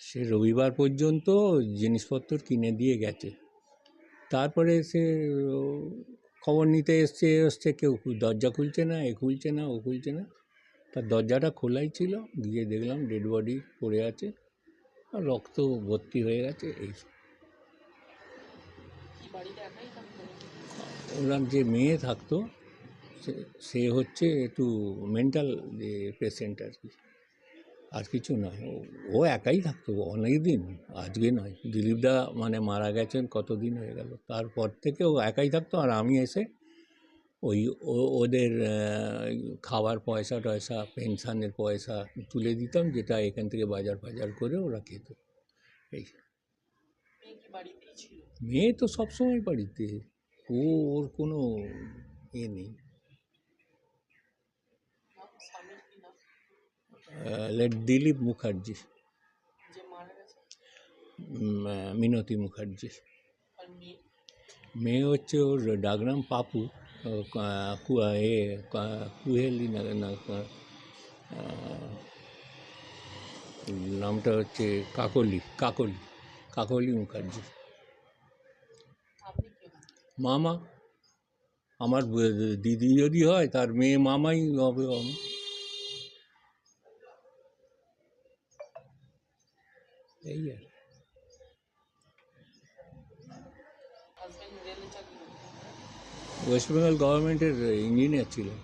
সে রবিবার পর্যন্ত জিনিসপত্র কিনে দিয়ে গেছে। তারপরে সে খবর নিতে এসছে কেউ দরজা খুলছে না, এ খুলছে না, ও খুলছে না। তার দরজাটা খোলাই ছিল, গিয়ে দেখলাম ডেড বডি পড়ে আছে আর রক্ত ভর্তি হয়ে গেছে। এই ওনার যে মেয়ে থাকতো সে হচ্ছে একটু মেন্টাল পেশেন্ট আর কি, আর কিছু নয়। ও একাই থাকতো অনেক দিন, আজকে নয়। দিলীপদা মানে মারা গেছেন কতদিন হয়ে গেল, তারপর থেকে ও একাই থাকতো। আর আমি এসে ওই ওদের খাবার পয়সা টয়সা, পেনশনের পয়সা তুলে দিতাম, যেটা এখান থেকে বাজার ফাজার করে ওরা খেত। এই মেয়ে তো সবসময় বাড়িতে, ওর কোনো এ নেই। দিলীপ মুখার্জি, মিনতি মুখার্জি। মেয়ে হচ্ছে ওর ডাকনাম পাপু, কুহেলি না, নামটা হচ্ছে কাকলি মুখার্জি। মামা, আমার দিদি যদি হয় তার মেয়ে মামাই হবে। এই আর ওয়েস্ট বেঙ্গল গভর্নমেন্টের ইঞ্জিনিয়ার ছিলেন।